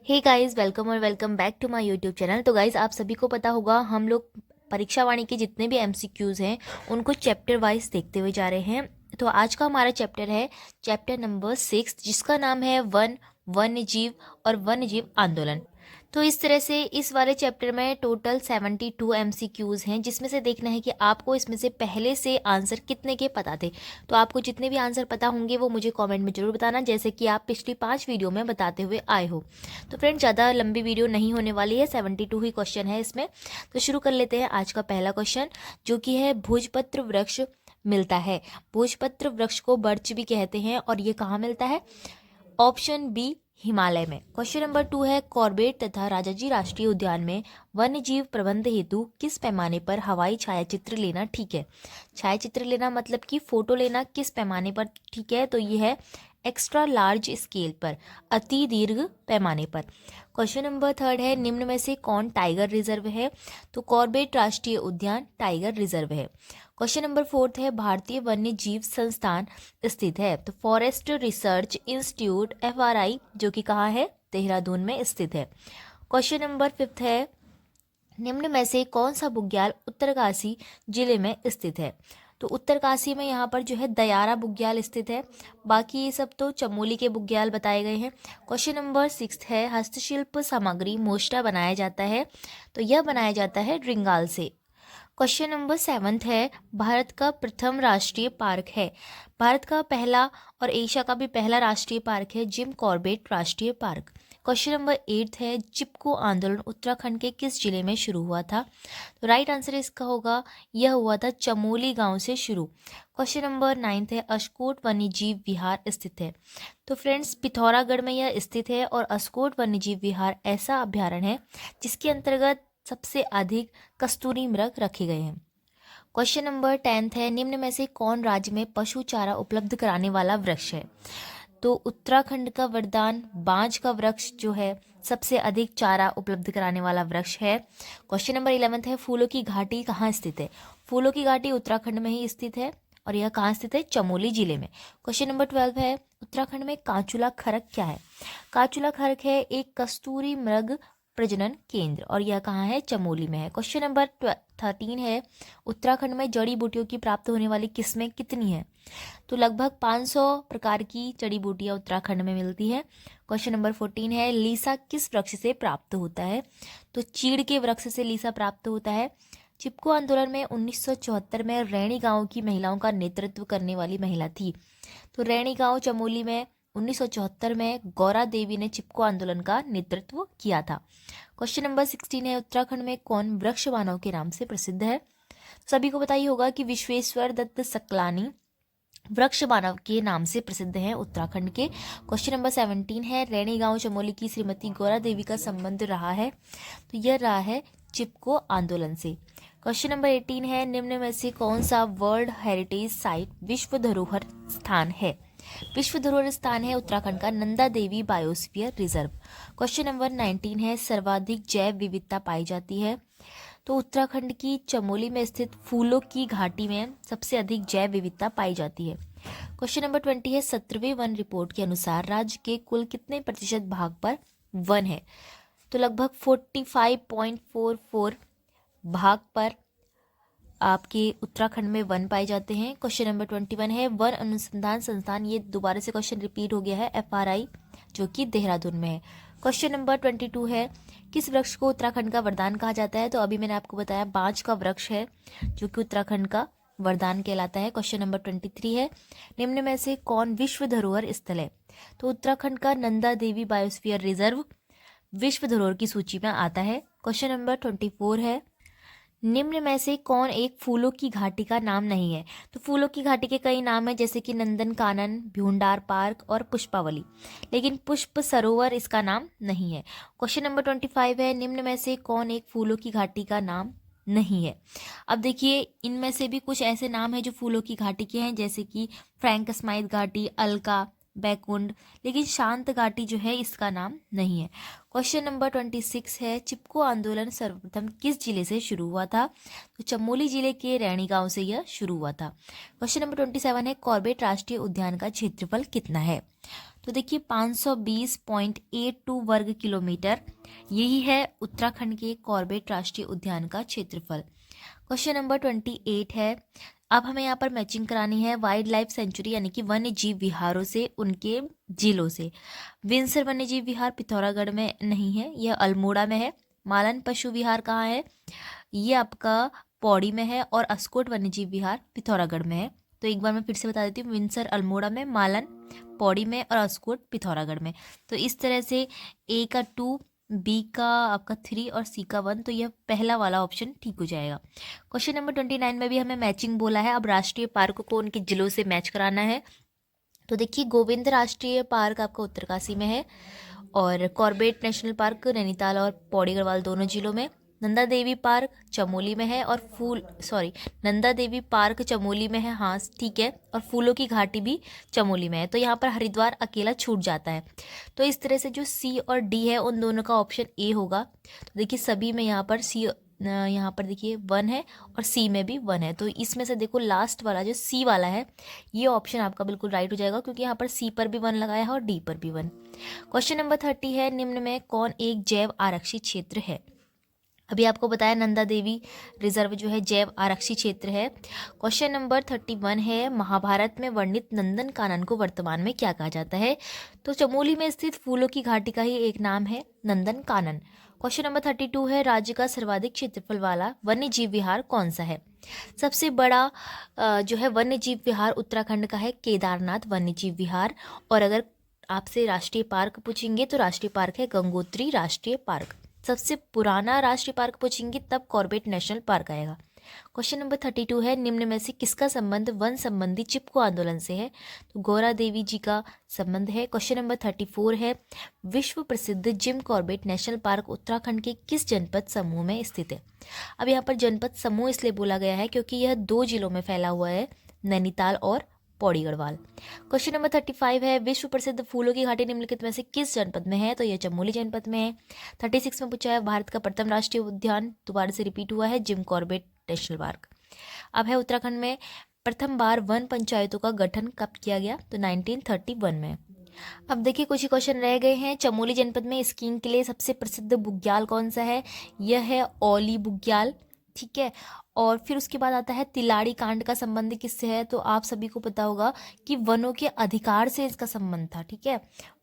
हे guys, welcome और welcome back to my YouTube channel. तो guys, आप सभी को पता होगा हम लोग परीक्षा वाणी के जितने भी एमसीक्यूज़ हैं उनको चैप्टर वाइज देखते हुए जा रहे हैं। तो आज का हमारा चैप्टर है चैप्टर नंबर 6, जिसका नाम है वन, वन्य जीव और वन्य जीव आंदोलन। तो इस तरह से इस वाले चैप्टर में टोटल 72 एमसीक्यूज़ हैं, जिसमें से देखना है कि आपको इसमें से पहले से आंसर कितने के पता थे। तो आपको जितने भी आंसर पता होंगे वो मुझे कमेंट में ज़रूर बताना, जैसे कि आप पिछली 5 वीडियो में बताते हुए आए हो। तो फ्रेंड, ज़्यादा लंबी वीडियो नहीं होने वाली है, 72 ही क्वेश्चन है इसमें। तो शुरू कर लेते हैं आज का पहला क्वेश्चन, जो कि है भोजपत्र वृक्ष मिलता है। भोजपत्र वृक्ष को बर्च भी कहते हैं और ये कहाँ मिलता है? ऑप्शन बी, हिमालय में। क्वेश्चन नंबर 2 है कॉर्बेट तथा राजाजी राष्ट्रीय उद्यान में वन्य जीव प्रबंध हेतु किस पैमाने पर हवाई छायाचित्र लेना ठीक है? छायाचित्र लेना मतलब कि फोटो लेना किस पैमाने पर ठीक है? तो ये है एक्स्ट्रा लार्ज स्केल पर, अति दीर्घ पैमाने पर। क्वेश्चन नंबर 3 है निम्न में से कौन टाइगर रिजर्व है? तो कॉर्बेट राष्ट्रीय उद्यान टाइगर रिजर्व है। क्वेश्चन नंबर 4 है भारतीय वन्य जीव संस्थान स्थित है? तो फॉरेस्ट रिसर्च इंस्टीट्यूट FRI, जो कि कहाँ है? देहरादून में स्थित है। क्वेश्चन नंबर 5 है निम्न में से कौन सा बुग्याल उत्तरकाशी जिले में स्थित है? तो उत्तरकाशी में यहाँ पर जो है दयारा बुग्याल स्थित है। बाकी ये सब तो चमोली के बुग्याल बताए गए हैं। क्वेश्चन नंबर 6 है हस्तशिल्प सामग्री मोष्टा बनाया जाता है? तो यह बनाया जाता है रिंगाल से। क्वेश्चन नंबर 7 है भारत का प्रथम राष्ट्रीय पार्क है? भारत का पहला और एशिया का भी पहला राष्ट्रीय पार्क है जिम कॉर्बेट राष्ट्रीय पार्क। क्वेश्चन नंबर 8 है चिपको आंदोलन उत्तराखंड के किस जिले में शुरू हुआ था? तो राइट आंसर इसका होगा, यह हुआ था चमोली गांव से शुरू। क्वेश्चन नंबर 9 है अस्कोट वन्यजीव विहार स्थित है? तो फ्रेंड्स, पिथौरागढ़ में यह स्थित है और अस्कोट वन्यजीव विहार ऐसा अभ्यारण्य है जिसके अंतर्गत सबसे अधिक कस्तूरी मृग रखे गए हैं। क्वेश्चन नंबर 10 है निम्न में से कौन राज्य में पशु चारा उपलब्ध कराने वाला वृक्ष है? तो उत्तराखंड का वरदान बांज का वृक्ष जो है सबसे अधिक चारा उपलब्ध कराने वाला वृक्ष है। क्वेश्चन नंबर 11 है फूलों की घाटी कहाँ स्थित है? फूलों की घाटी उत्तराखंड में ही स्थित है और यह कहाँ स्थित है? चमोली जिले में। क्वेश्चन नंबर 12 है उत्तराखंड में कांचुला खरक क्या है? कांचुला खरक है एक कस्तूरी मृग प्रजनन केंद्र और यह कहाँ है? चमोली में है। क्वेश्चन नंबर 13 है उत्तराखंड में जड़ी बूटियों की प्राप्त होने वाली किस्में कितनी है? तो लगभग 500 प्रकार की जड़ी बूटियां उत्तराखंड में मिलती है। क्वेश्चन नंबर 14 है लीसा किस वृक्ष से प्राप्त होता है? तो चीड़ के वृक्ष से लीसा प्राप्त होता है। चिपको आंदोलन में 1974 में रैणी गांव की महिलाओं का नेतृत्व करने वाली महिला थी। तो रैणी गांव चमोली में 1974 में गौरा देवी ने चिपको आंदोलन का नेतृत्व किया था। क्वेश्चन नंबर 16 है उत्तराखंड में कौन वृक्ष मानव के नाम से प्रसिद्ध है? सभी को पता ही होगा कि विश्वेश्वर दत्त सकलानी वृक्ष मानव के नाम से प्रसिद्ध हैं उत्तराखंड के। क्वेश्चन नंबर 17 है रैणी गांव चमोली की श्रीमती गौरा देवी का संबंध रहा है? तो यह रहा है चिपको आंदोलन से। क्वेश्चन नंबर 18 है निम्न में से कौन सा वर्ल्ड हेरिटेज साइट विश्व धरोहर स्थान है? विश्व धरोहर स्थान है उत्तराखंड का Nanda Devi biosphere reserve. Question number 19 है सर्वाधिक जैव विविधता पाई जाती है? तो उत्तराखंड की चमोली में स्थित फूलों की घाटी में सबसे अधिक जैव विविधता पाई जाती है। क्वेश्चन नंबर 20 है 17वें वन रिपोर्ट के अनुसार राज्य के कुल कितने प्रतिशत भाग पर वन है? तो लगभग 45.44 भाग पर आपके उत्तराखंड में वन पाए जाते हैं। क्वेश्चन नंबर 21 है वन अनुसंधान संस्थान, ये दोबारा से क्वेश्चन रिपीट हो गया है, FRI, जो कि देहरादून में है। क्वेश्चन नंबर 22 है किस वृक्ष को उत्तराखंड का वरदान कहा जाता है? तो अभी मैंने आपको बताया बांज का वृक्ष है जो कि उत्तराखंड का वरदान कहलाता है। क्वेश्चन नंबर 23 है निम्न में से कौन विश्व धरोहर स्थल है? तो उत्तराखंड का नंदा देवी बायोस्फीयर रिजर्व विश्व धरोहर की सूची में आता है। क्वेश्चन नंबर 24 है निम्न में से कौन एक फूलों की घाटी का नाम नहीं है? तो फूलों की घाटी के कई नाम हैं, जैसे कि नंदन कानन, भ्यूंडार पार्क और पुष्पावली, लेकिन पुष्प सरोवर इसका नाम नहीं है। क्वेश्चन नंबर 25 है निम्न में से कौन एक फूलों की घाटी का नाम नहीं है? अब देखिए, इनमें से भी कुछ ऐसे नाम हैं जो फूलों की घाटी के हैं, जैसे कि फ्रैंक स्माइथ घाटी, अलका, बैकुंड, लेकिन शांत घाटी जो है इसका नाम नहीं है। क्वेश्चन नंबर 26 है चिपको आंदोलन सर्वप्रथम किस जिले से शुरू हुआ था? तो चमोली जिले के रैणी गांव से यह शुरू हुआ था। क्वेश्चन नंबर 27 है कॉर्बेट राष्ट्रीय उद्यान का क्षेत्रफल कितना है? तो देखिए 520.82 वर्ग किलोमीटर, यही है उत्तराखंड के कॉर्बेट राष्ट्रीय उद्यान का क्षेत्रफल। क्वेश्चन नंबर 28 है, अब हमें यहाँ पर मैचिंग करानी है वाइल्ड लाइफ सेंचुरी यानी कि वन्य जीव विहारों से उनके जिलों से। विंसर वन्य जीव विहार पिथौरागढ़ में नहीं है, यह अल्मोड़ा में है। मालन पशु विहार कहाँ है, ये आपका पौड़ी में है। और अस्कोट वन्य जीव विहार पिथौरागढ़ में है। तो एक बार मैं फिर से बता देती हूँ, विंसर अल्मोड़ा में, मालन पौड़ी में और अस्कोट पिथौरागढ़ में। तो इस तरह से ए का 2, बी का आपका 3 और सी का 1, तो यह पहला वाला ऑप्शन ठीक हो जाएगा। क्वेश्चन नंबर 29 में भी हमें मैचिंग बोला है। अब राष्ट्रीय पार्क को उनके जिलों से मैच कराना है। तो देखिए गोविंद राष्ट्रीय पार्क आपका उत्तरकाशी में है और कॉर्बेट नेशनल पार्क नैनीताल और पौड़ी गढ़वाल दोनों जिलों में। नंदा देवी पार्क चमोली में है और नंदा देवी पार्क चमोली में है, हाँ ठीक है। और फूलों की घाटी भी चमोली में है। तो यहाँ पर हरिद्वार अकेला छूट जाता है। तो इस तरह से जो सी और डी है उन दोनों का ऑप्शन ए होगा। तो देखिए सभी में यहाँ पर सी, यहाँ पर देखिए 1 है और सी में भी 1 है। तो इसमें से देखो लास्ट वाला जो सी वाला है ये ऑप्शन आपका बिल्कुल राइट हो जाएगा, क्योंकि यहाँ पर सी पर भी 1 लगाया है और डी पर भी 1। क्वेश्चन नंबर 30 है, निम्न में कौन एक जैव आरक्षित क्षेत्र है। अभी आपको बताया नंदा देवी रिजर्व जो है जैव आरक्षित क्षेत्र है। क्वेश्चन नंबर 31 है, महाभारत में वर्णित नंदन कानन को वर्तमान में क्या कहा जाता है। तो चमोली में स्थित फूलों की घाटी का ही एक नाम है नंदन कानन। क्वेश्चन नंबर 32 है, राज्य का सर्वाधिक क्षेत्रफल वाला वन्य जीव विहार कौन सा है। सबसे बड़ा जो है वन्य जीव विहार उत्तराखंड का है केदारनाथ वन्य जीव विहार। और अगर आपसे राष्ट्रीय पार्क पूछेंगे तो राष्ट्रीय पार्क है गंगोत्री राष्ट्रीय पार्क। सबसे पुराना राष्ट्रीय पार्क पूछेंगे तब कॉर्बेट नेशनल पार्क आएगा। क्वेश्चन नंबर 32 है, निम्न में से किसका संबंध वन संबंधी चिपको आंदोलन से है। तो गौरा देवी जी का संबंध है। क्वेश्चन नंबर 34 है, विश्व प्रसिद्ध gym Corbett national park Uttarakhand के किस जनपद समूह में स्थित है। अब यहाँ पर जनपद समूह इसलिए बोला गया है क्योंकि यह 2 जिलों में फैला हुआ है, नैनीताल और पौड़ी गढ़वाल। क्वेश्चन नंबर 35 है, विश्व प्रसिद्ध फूलों की घाटी निम्नलिखित में से किस जनपद में है। तो यह चमोली जनपद में है। 36 में पूछा है, भारत का प्रथम राष्ट्रीय उद्यान दोबारा से रिपीट हुआ है जिम कॉर्बेट नेशनल पार्क। अब है उत्तराखंड में प्रथम बार वन पंचायतों का गठन कब किया गया। तो 1931 में। अब देखिए कुछ ही क्वेश्चन रह गए हैं। चमोली जनपद में स्कीइंग के लिए सबसे प्रसिद्ध बुग्याल कौन सा है। यह है ओली बुग्याल, ठीक है। और फिर उसके बाद आता है तिलाड़ी कांड का संबंध किससे है। तो आप सभी को पता होगा कि वनों के अधिकार से इसका संबंध था, ठीक है।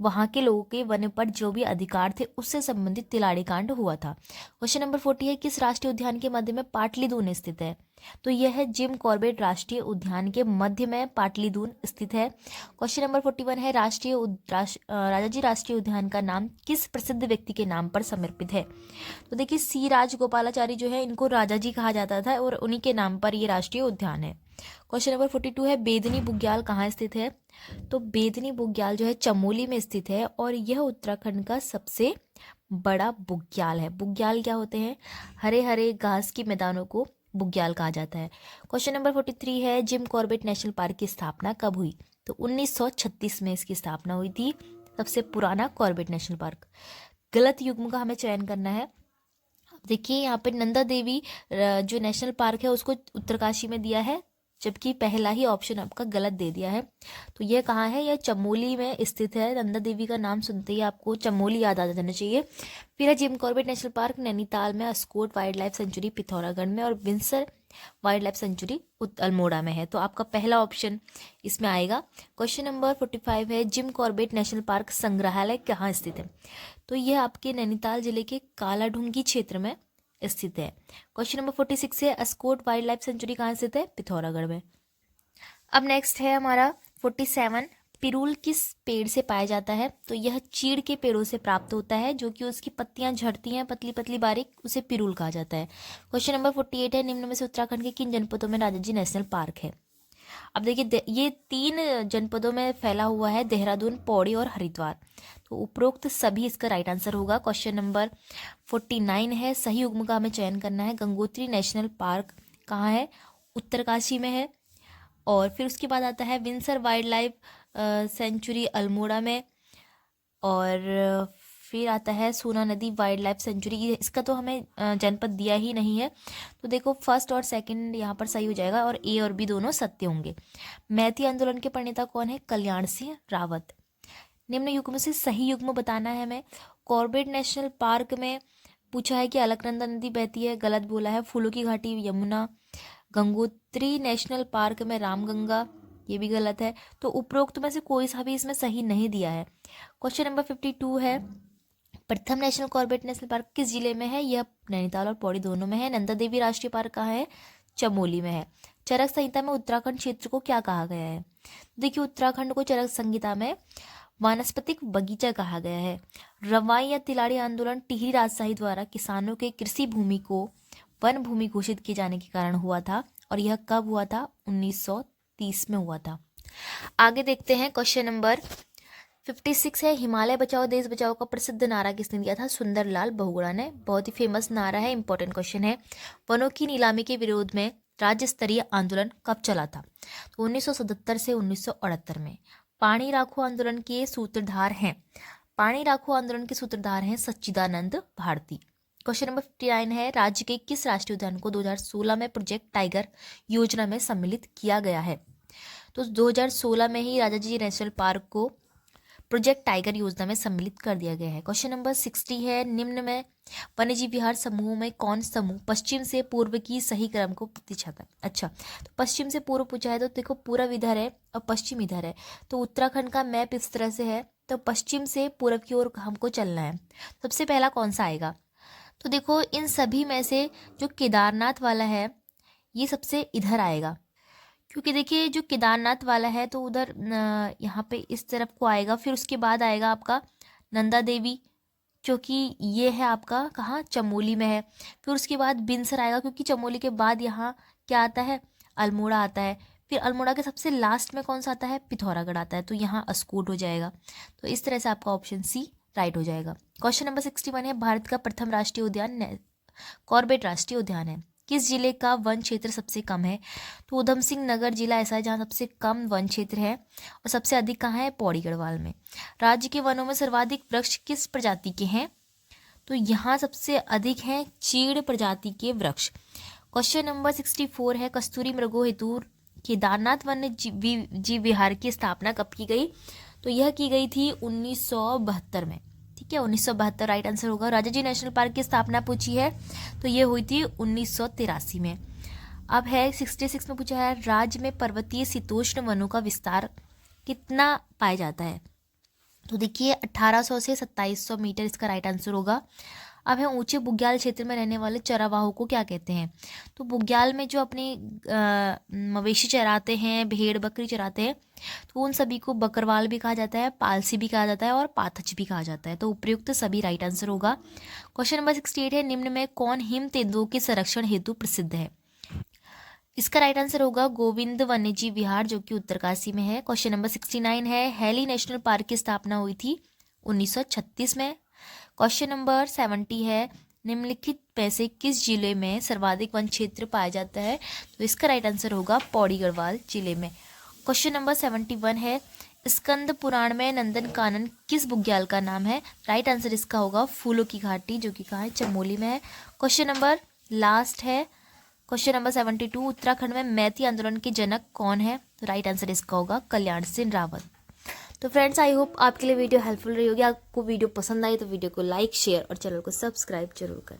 वहाँ के लोगों के वन पर जो भी अधिकार थे उससे संबंधित तिलाड़ी कांड हुआ था। क्वेश्चन नंबर 40 है, किस राष्ट्रीय उद्यान के मध्य में पाटलीदून स्थित है। तो यह है जिम कॉर्बेट राष्ट्रीय उद्यान के मध्य में पाटलीदून स्थित है। क्वेश्चन नंबर 41 है, राजाजी राष्ट्रीय उद्यान का नाम किस प्रसिद्ध व्यक्ति के नाम पर समर्पित है। तो देखिए सी राजगोपालाचारी जो है इनको राजाजी कहा जाता था और उन्हीं के नाम पर ये राष्ट्रीय उद्यान है। क्वेश्चन नंबर 42 है, बेदनी बुग्याल कहाँ स्थित है। तो बेदनी बुग्याल जो है चमोली में स्थित है और यह उत्तराखंड का सबसे बड़ा बुग्याल है। बुग्याल क्या होते हैं, हरे हरे घास के मैदानों को बुग्याल कहा जाता है। क्वेश्चन नंबर 43 है, जिम कॉर्बेट नेशनल पार्क की स्थापना कब हुई। तो 1936 में इसकी स्थापना हुई थी। सबसे पुराना कॉर्बेट नेशनल पार्क। गलत युग्म का हमें चयन करना है। देखिए यहाँ पे नंदा देवी जो नेशनल पार्क है उसको उत्तरकाशी में दिया है, जबकि पहला ही ऑप्शन आपका गलत दे दिया है। तो यह कहाँ है, यह चमोली में स्थित है। नंदा देवी का नाम सुनते ही आपको चमोली याद आ जाना चाहिए। फिर है Jim Corbett national park Nainital में, Askot wildlife sanctuary Pithoragarh में और Binsar wildlife sanctuary Almora में है। तो आपका पहला ऑप्शन इसमें आएगा। क्वेश्चन नंबर 45 है, जिम कॉर्बेट नेशनल पार्क संग्रहालय कहाँ स्थित है। तो यह आपके नैनीताल जिले के कालाढूंगी क्षेत्र में स्थित है। क्वेश्चन नंबर 46 है, अस्कोट वाइल्ड लाइफ सेंचुरी कहाँ स्थित है। पिथौरागढ़ में। अब नेक्स्ट है हमारा 47, पिरूल किस पेड़ से पाया जाता है। तो यह चीड़ के पेड़ों से प्राप्त होता है, जो कि उसकी पत्तियां झड़ती हैं पतली पतली बारीक, उसे पिरूल कहा जाता है। क्वेश्चन नंबर 48 है, निम्न में से उत्तराखंड के किन जनपदों में राजाजी नेशनल पार्क है। अब देखिए ये 3 जनपदों में फैला हुआ है, देहरादून, पौड़ी और हरिद्वार। तो उपरोक्त सभी इसका राइट आंसर होगा। क्वेश्चन नंबर 49 है, सही युग्म का हमें चयन करना है। गंगोत्री नेशनल पार्क कहाँ है, उत्तरकाशी में है। और फिर उसके बाद आता है Windsor wildlife sanctuary Almora में। और फिर आता है सोना नदी वाइल्ड लाइफ सेंचुरी। इसका तो हमें जनपद दिया ही नहीं है, तो देखो फर्स्ट और सेकंड यहाँ पर सही हो जाएगा और ए और बी दोनों सत्य होंगे। मैती आंदोलन के प्रणेता कौन है, कल्याण सिंह रावत। निम्न युग्म से सही युग्म बताना है हमें। कॉर्बेट नेशनल पार्क में पूछा है कि अलकनंदा नदी बहती है, गलत बोला है। फूलों की घाटी यमुना। गंगोत्री नेशनल पार्क में रामगंगा, ये भी गलत है। तो उपरोक्त में से कोई सा भी इसमें सही नहीं दिया है। क्वेश्चन नंबर 52 है, प्रथम नेशनल कॉर्बेट नेशनल पार्क किस जिले में है? यह नैनीताल और पौड़ी दोनों में है। नंदा देवी राष्ट्रीय पार्क कहाँ है? चमोली में है। चरक संहिता में उत्तराखंड क्षेत्र को क्या कहा गया है? देखिए, उत्तराखंड को चरक संहिता में वानस्पतिक बगीचा कहा गया है। रवाई या तिलाड़ी आंदोलन टिहरी राजशाही द्वारा किसानों के कृषि भूमि को वन भूमि घोषित किए जाने के कारण हुआ था, और यह कब हुआ था? 1930 में हुआ था। आगे देखते हैं, क्वेश्चन नंबर 56 है, हिमालय बचाओ देश बचाओ का प्रसिद्ध नारा किसने दिया था? सुंदरलाल बहुगुणा ने। बहुत ही फेमस नारा है, इंपॉर्टेंट क्वेश्चन है। वनों की नीलामी के विरोध में राज्य स्तरीय आंदोलन कब चला था? तो 1977 से 1978 में। पानी राखो आंदोलन के सूत्रधार हैं, पानी राखो आंदोलन के सूत्रधार हैं सच्चिदानंद भारती। क्वेश्चन नंबर 59 है, राज्य के किस राष्ट्रीय उद्यान को 2016 में प्रोजेक्ट टाइगर योजना में सम्मिलित किया गया है? तो 2016 में ही राजाजी नेशनल पार्क को प्रोजेक्ट टाइगर योजना में सम्मिलित कर दिया गया है। क्वेश्चन नंबर 60 है, निम्न में वन्यजीव विहार समूह में कौन समूह पश्चिम से पूर्व की सही क्रम को प्रतिछाता है? अच्छा, तो पश्चिम से पूर्व पूछा है, तो देखो पूर्व इधर है और पश्चिम इधर है, तो उत्तराखंड का मैप इस तरह से है, तो पश्चिम से पूर्व की ओर हमको चलना है। सबसे पहला कौन सा आएगा? तो देखो, इन सभी में से जो केदारनाथ वाला है ये सबसे इधर आएगा, क्योंकि देखिए जो केदारनाथ वाला है तो उधर यहाँ पे इस तरफ को आएगा। फिर उसके बाद आएगा आपका नंदा देवी, क्योंकि ये है आपका कहाँ? चमोली में है। फिर उसके बाद बिनसर आएगा, क्योंकि चमोली के बाद यहाँ क्या आता है? अल्मोड़ा आता है। फिर अल्मोड़ा के सबसे लास्ट में कौन सा आता है? पिथौरागढ़ आता है, तो यहाँ अस्कोट हो जाएगा। तो इस तरह से आपका ऑप्शन सी राइट हो जाएगा। क्वेश्चन नंबर 61 है, भारत का प्रथम राष्ट्रीय उद्यान कॉर्बेट राष्ट्रीय उद्यान है। किस जिले का वन क्षेत्र सबसे कम है? तो उधम सिंह नगर जिला ऐसा है जहाँ सबसे कम वन क्षेत्र है, और सबसे अधिक कहाँ है? पौड़ी गढ़वाल में। राज्य के वनों में सर्वाधिक वृक्ष किस प्रजाति के हैं? तो यहाँ सबसे अधिक हैं चीड़ प्रजाति के वृक्ष। क्वेश्चन नंबर 64 है, कस्तूरी मृगों हेतु केदारनाथ वन्य जीव विहार की स्थापना कब की गई? तो यह की गई थी 1972 में। ठीक है, 1972 राइट आंसर होगा। राजाजी नेशनल पार्क की स्थापना पूछी है, तो ये हुई थी 1983 में। अब है 66 में पूछा है, राज्य में पर्वतीय शीतोष्ण वनों का विस्तार कितना पाया जाता है? तो देखिए 1800 से 2700 मीटर इसका राइट आंसर होगा। अब है, ऊंचे बुग्याल क्षेत्र में रहने वाले चरावाहों को क्या कहते हैं? तो बुग्याल में जो अपनी मवेशी चराते हैं, भेड़ बकरी चराते हैं, तो उन सभी को बकरवाल भी कहा जाता है, पालसी भी कहा जाता है और पाथच भी कहा जाता है। तो उपयुक्त सभी राइट आंसर होगा। क्वेश्चन नंबर 68 है, निम्न में कौन हिम तेंदुओं के संरक्षण हेतु प्रसिद्ध है? इसका राइट आंसर होगा गोविंद वन्यजीव विहार, जो कि उत्तरकाशी में है। क्वेश्चन नंबर 69 है, हैली नेशनल पार्क की स्थापना हुई थी 1936 में। क्वेश्चन नंबर 70 है, निम्नलिखित में से किस जिले में सर्वाधिक वन क्षेत्र पाया जाता है? तो इसका राइट आंसर होगा पौड़ी गढ़वाल जिले में। क्वेश्चन नंबर 71 है, स्कंद पुराण में नंदन कानन किस बुग्याल का नाम है? राइट आंसर इसका होगा फूलों की घाटी, जो कि कहाँ है? चमोली में है। क्वेश्चन नंबर लास्ट है, क्वेश्चन नंबर 72, उत्तराखंड में मैती आंदोलन के जनक कौन है? तो राइट आंसर इसका होगा कल्याण सिंह रावत। तो फ्रेंड्स, आई होप आपके लिए वीडियो हेल्पफुल रही होगी। आपको वीडियो पसंद आई तो वीडियो को लाइक, शेयर और चैनल को सब्सक्राइब जरूर करें।